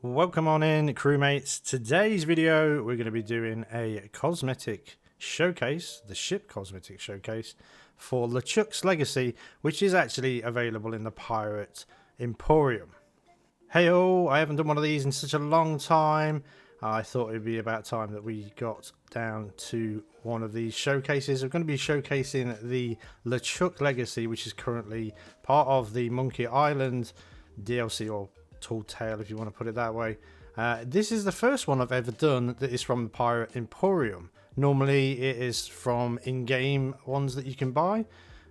Welcome on in, crewmates. Today's video we're going to be doing a cosmetic showcase, the ship cosmetic showcase for LeChuck's Legacy, which is actually available in the Pirate Emporium. Hey all, I haven't done one of these in such a long time. I thought it'd be about time that we got down to one of these showcases. We're going to be showcasing the LeChuck Legacy, which is currently part of the Monkey Island DLC, or Tall Tale if you want to put it that way. This is the first one I've ever done that is from the Pirate Emporium. Normally it is from in-game ones that you can buy,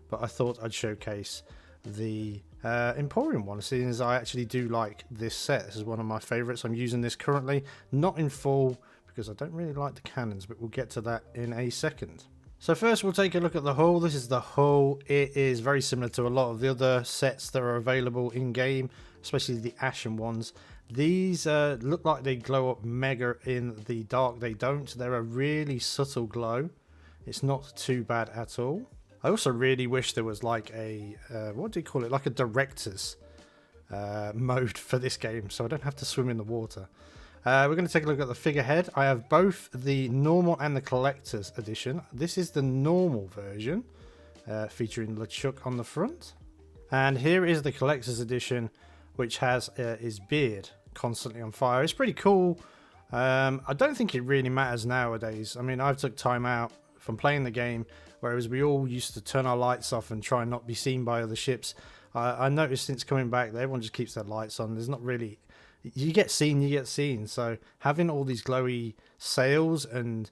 but I thought I'd showcase the Emporium one, seeing as I actually do like this set. This is one of my favorites. I'm using this currently, not in full because I don't really like the cannons, but we'll get to that in a second. So first we'll take a look at the hull. This is the hull. It is very similar to a lot of the other sets that are available in game, especially the ashen ones. These look like they glow up mega in the dark. They don't. They're a really subtle glow. It's not too bad at all. I also really wish there was like a what do you call it, like a director's mode for this game, so I don't have to swim in the water. We're going to take a look at the figurehead. I have both the normal and the collector's edition. This is the normal version, featuring LeChuck on the front, and here is the collector's edition, which has his beard constantly on fire. It's pretty cool. I don't think it really matters nowadays. I mean, I've took time out from playing the game, whereas we all used to turn our lights off and try and not be seen by other ships. I noticed since coming back that everyone just keeps their lights on. There's not really... You get seen, you get seen. So having all these glowy sails and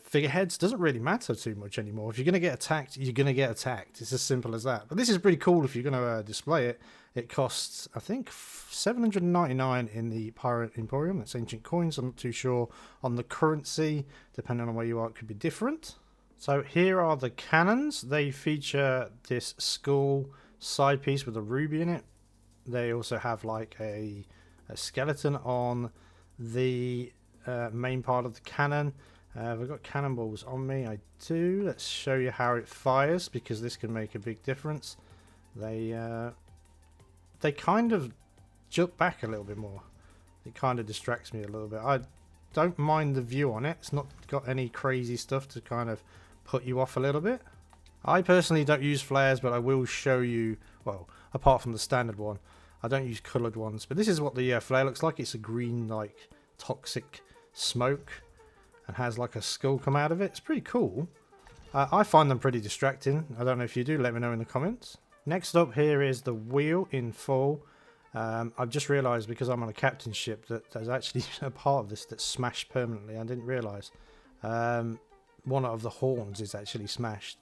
figureheads doesn't really matter too much anymore. If you're going to get attacked, you're going to get attacked. It's as simple as that. But this is pretty cool if you're going to display it. It costs, I think, $799 in the Pirate Emporium. That's ancient coins. I'm not too sure on the currency. Depending on where you are, it could be different. So here are the cannons. They feature this skull side piece with a ruby in it. They also have like a skeleton on the main part of the cannon. I've got cannonballs on me. I do. Let's show you how it fires, because this can make a big difference. They kind of jump back a little bit more. It kind of distracts me a little bit. I don't mind the view on it. It's not got any crazy stuff to kind of put you off a little bit. I personally don't use flares, but I will show you, well, apart from the standard one, I don't use coloured ones. But this is what the flare looks like. It's a green, like, toxic smoke, and has like a skull come out of it. It's pretty cool. I find them pretty distracting. I don't know if you do. Let me know in the comments. Next up here is the wheel in full. I've just realised, because I'm on a captain ship, that there's actually a part of this that's smashed permanently. I didn't realise. One of the horns is actually smashed.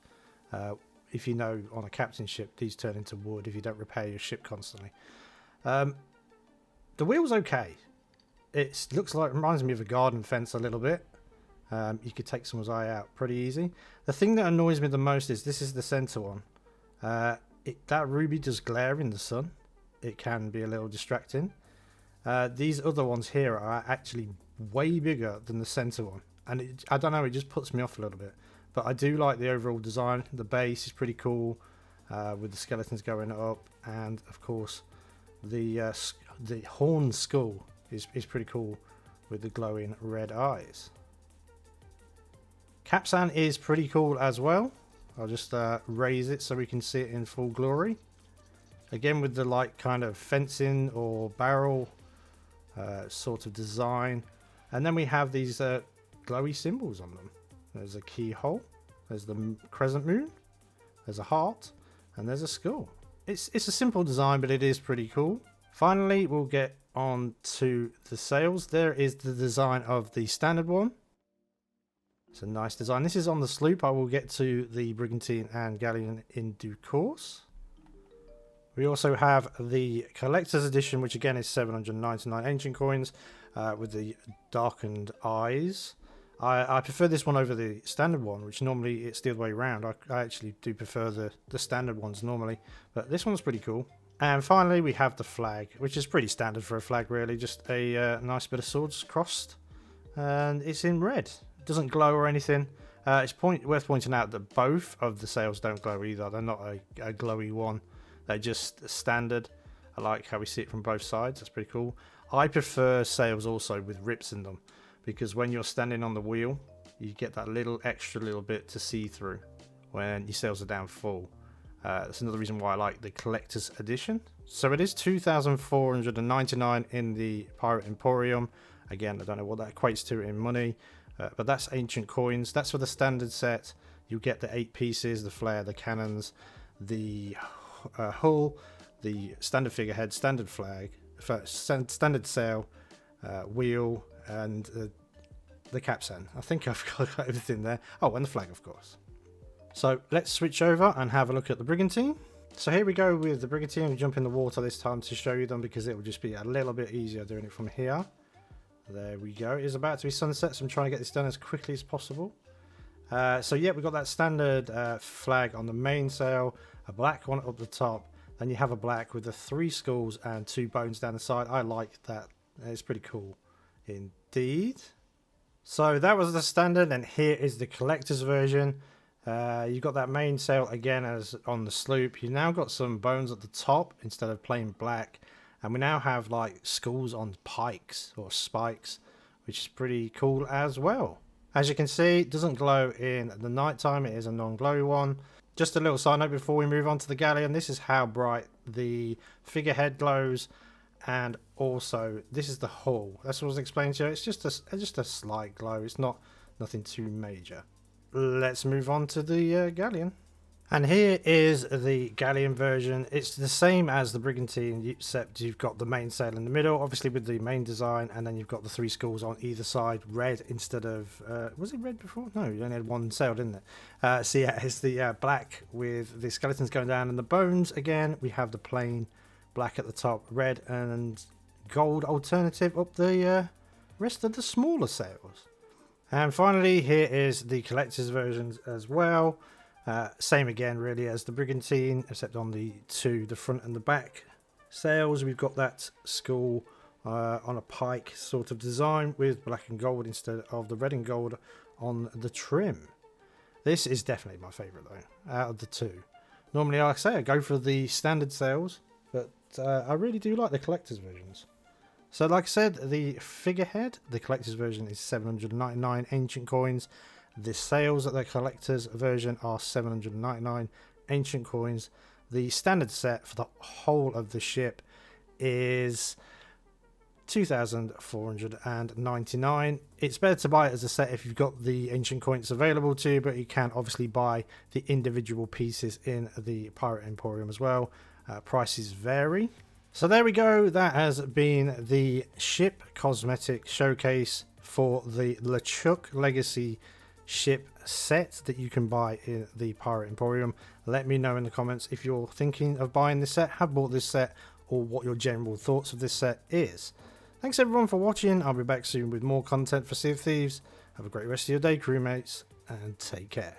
If you know, on a captain ship, these turn into wood if you don't repair your ship constantly. The wheel's okay. It looks like, reminds me of a garden fence a little bit. You could take someone's eye out pretty easy. The thing that annoys me the most is this is the center one. That ruby does glare in the sun. It can be a little distracting. These other ones here are actually way bigger than the center one, and I don't know, it just puts me off a little bit. But I do like the overall design. The base is pretty cool, with the skeletons going up, and of course the horn skull is pretty cool with the glowing red eyes. Capstan is pretty cool as well. I'll just raise it so we can see it in full glory. Again, with the like kind of fencing or barrel sort of design. And then we have these glowy symbols on them. There's a keyhole, there's the crescent moon, there's a heart, and there's a skull. It's a simple design, but it is pretty cool. Finally, we'll get on to the sails. There is the design of the standard one. It's a nice design. This is on the sloop. I will get to the brigantine and galleon in due course. We also have the collector's edition, which again is 799 ancient coins, with the darkened eyes. I prefer this one over the standard one, which normally it's the other way around. I actually do prefer the standard ones normally, but this one's pretty cool. And finally, we have the flag, which is pretty standard for a flag, really. Just a nice bit of swords crossed, and it's in red. It doesn't glow or anything. It's worth pointing out that both of the sails don't glow either. They're not a glowy one. They're just standard. I like how we see it from both sides. That's pretty cool. I prefer sails also with rips in them, because when you're standing on the wheel, you get that little extra little bit to see through when your sails are down full. That's another reason why I like the collector's edition. So it is 2,499 in the Pirate Emporium. Again, I don't know what that equates to in money, but that's ancient coins. That's for the standard set. You get the 8 pieces, the flare, the cannons, the hull, the standard figurehead, standard flag, standard sail, wheel, and the capstan. I think I've got everything there. Oh, and the flag, of course. So let's switch over and have a look at the brigantine. So here we go with the brigantine. We jump in the water this time to show you them, because it will just be a little bit easier doing it from here. There we go. It is about to be sunset, so I'm trying to get this done as quickly as possible. So yeah, we've got that standard flag on the main sail, a black one up the top, then you have a black with the 3 skulls and 2 bones down the side. I like that. It's pretty cool indeed. So that was the standard, and here is the collector's version. You've got that main sail again as on the sloop. You've now got some bones at the top instead of plain black, and we now have like skulls on pikes or spikes, which is pretty cool as well. As you can see, it doesn't glow in the night time. It is a non-glowy one. Just a little side note before we move on to the galleon, this is how bright the figurehead glows, and also this is the hull. That's what I was explaining to you. It's just a slight glow. It's nothing too major. Let's move on to the galleon. And here is the galleon version. It's the same as the brigantine, except you've got the main sail in the middle, obviously with the main design, and then you've got the 3 skulls on either side, red instead of... was it red before? No, you only had 1 sail, didn't it? So yeah, it's the black with the skeletons going down, and the bones, again, we have the plain black at the top, red and gold alternative up the rest of the smaller sails. And finally, here is the collector's versions as well. Same again really as the brigantine, except on the front and the back sails, we've got that skull on a pike sort of design with black and gold instead of the red and gold on the trim. This is definitely my favourite though, out of the 2. Normally, like I say, I go for the standard sails, but I really do like the collector's versions. So like I said, the figurehead, the collector's version is 799 ancient coins. The sails at the collector's version are 799 ancient coins. The standard set for the whole of the ship is 2,499. It's better to buy it as a set if you've got the ancient coins available to you, but you can obviously buy the individual pieces in the Pirate Emporium as well. Prices vary. So there we go. That has been the ship cosmetic showcase for the LeChuck's Legacy ship set that you can buy in the Pirate Emporium. Let me know in the comments if you're thinking of buying this set, have bought this set, or what your general thoughts of this set is. Thanks everyone for watching. I'll be back soon with more content for Sea of Thieves. Have a great rest of your day, crewmates, and take care.